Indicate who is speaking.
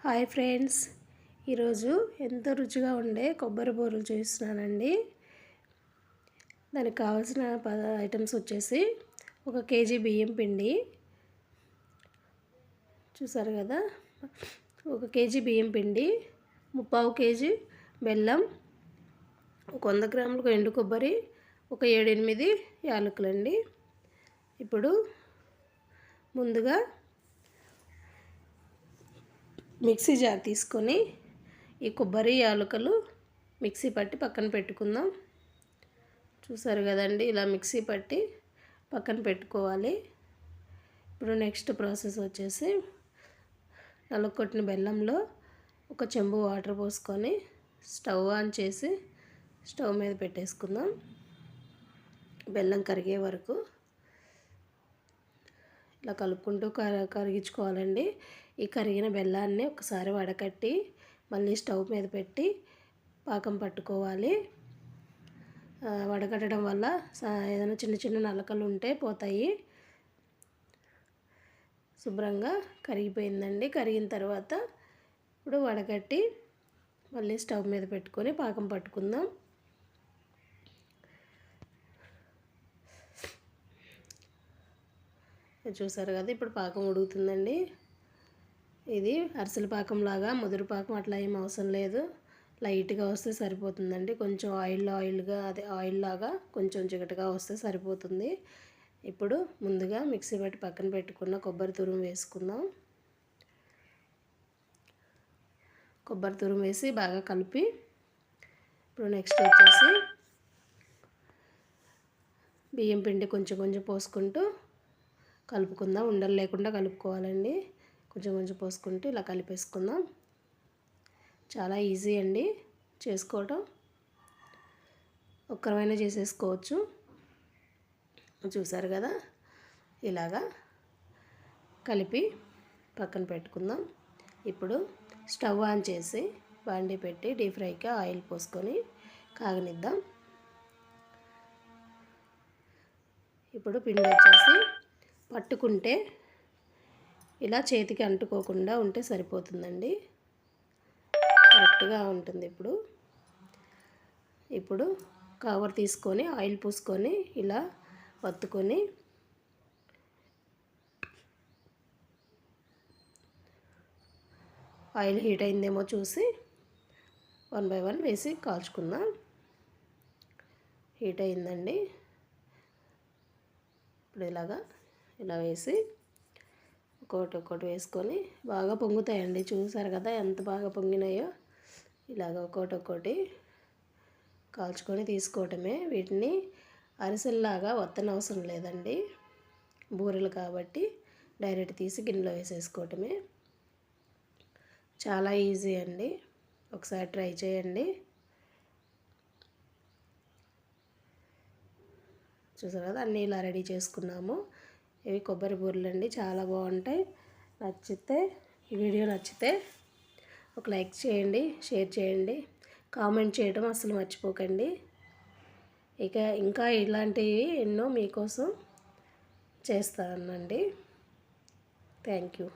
Speaker 1: Hi friends, ఈరోజు ఎంతో రుచిగా ఉండే కొబ్బరి బూరెలు చేస్తున్నానండి. దానికి కావాల్సిన ఐటమ్స్ వచ్చేసి 1 కేజీ బియ్యం పిండి, చూసారు కదా, 1 కేజీ బియ్యం పిండి, 3/4 కేజీ బెల్లం, 100 గ్రాములు ఎండు కొబ్బరి, 7-8 యాలకులండి. ఇప్పుడు ముందుగా మిక్సీ జార్ తీసుకొని ఈ కొబ్బరి యాలకులు మిక్సీ పట్టి పక్కన పెట్టుకుందాం. చూసారు కదండి, ఇలా మిక్సీ పట్టి పక్కన పెట్టుకోవాలి. ఇప్పుడు నెక్స్ట్ ప్రాసెస్ వచ్చేసి నలుగొట్టిన బెల్లంలో 1 చెంబు వాటర్ పోసుకొని స్టవ్ ఆన్ చేసి స్టవ్ మీద పెట్టేసుకుందాం. బెల్లం కరిగే వరకు ఇలా కలుపుకుంటూ కరిగించుకోవాలండి. ఈ కరిగిన బెల్లాన్ని ఒకసారి వడకట్టి మళ్ళీ స్టవ్ మీద పెట్టి పాకం పట్టుకోవాలి. వడకట్టడం వల్ల ఏదైనా చిన్న చిన్న నలకలు ఉంటే పోతాయి. శుభ్రంగా కరిగిపోయిందండి. కరిగిన తర్వాత ఇప్పుడు వడకట్టి మళ్ళీ స్టవ్ మీద పెట్టుకొని పాకం పట్టుకుందాం. చూసారు కదా, ఇప్పుడు పాకం ఉడుకుతుందండి. ఇది అరిసెల పాకం లాగా ముదురు పాకం అట్లా ఏం అవసరం లేదు, లైట్గా వస్తే సరిపోతుందండి. కొంచెం ఆయిల్ లాగా కొంచెం చిగటగా వస్తే సరిపోతుంది. ఇప్పుడు ముందుగా మిక్సీ పట్టి పక్కన పెట్టుకున్న కొబ్బరి తురుము వేసుకుందాం. కొబ్బరి తురుము వేసి బాగా కలిపి ఇప్పుడు నెక్స్ట్ వచ్చేసి బియ్యం పిండి కొంచెం కొంచెం పోసుకుంటూ కలుపుకుందాం. ఉండలు లేకుండా కలుపుకోవాలండి. కొంచెం కొంచెం పోసుకుంటూ ఇలా కలిపేసుకుందాం. చాలా ఈజీ అండి చేసుకోవటం, ఒక్కరైనా చేసేసుకోవచ్చు. చూసారు కదా, ఇలాగా కలిపి పక్కన పెట్టుకుందాం. ఇప్పుడు స్టవ్ ఆన్ చేసి బాండీ పెట్టి డీప్ ఫ్రైకి ఆయిల్ పోసుకొని కాగనిద్దాం. ఇప్పుడు పిండి వచ్చేసి పట్టుకుంటే ఇలా చేతికి అంటుకోకుండా ఉంటే సరిపోతుందండి, కరెక్ట్గా ఉంటుంది. ఇప్పుడు కవర్ తీసుకొని ఆయిల్ పూసుకొని ఇలా వత్తుకొని ఆయిల్ హీట్ అయిందేమో చూసి 1 by 1 వేసి కాల్చుకుందాం. హీట్ అయిందండి. ఇప్పుడు ఇలా వేసి ఒక్కొక్కటి వేసుకొని బాగా పొంగుతాయండి. చూసారు కదా ఎంత బాగా పొంగినాయో. ఇలాగ ఒక్కొక్కటి కాల్చుకొని తీసుకోవటమే. వీటిని అరిసెల్లాగా వత్తనవసరం లేదండి, బూరెలు కాబట్టి డైరెక్ట్ తీసి గిన్నెలో వేసేసుకోవటమే. చాలా ఈజీ అండి, ఒకసారి ట్రై చేయండి. చూసారు కదా, అన్నీ ఇలా రెడీ చేసుకున్నాము. ఇవి కొబ్బరి బూరెలు అండి, చాలా బాగుంటాయి. ఈ వీడియో నచ్చితే ఒక లైక్ చేయండి, షేర్ చేయండి, కామెంట్ చేయడం అసలు మర్చిపోకండి. ఇంకా ఇలాంటివి ఎన్నో మీకోసం చేస్తానండి. Thank you.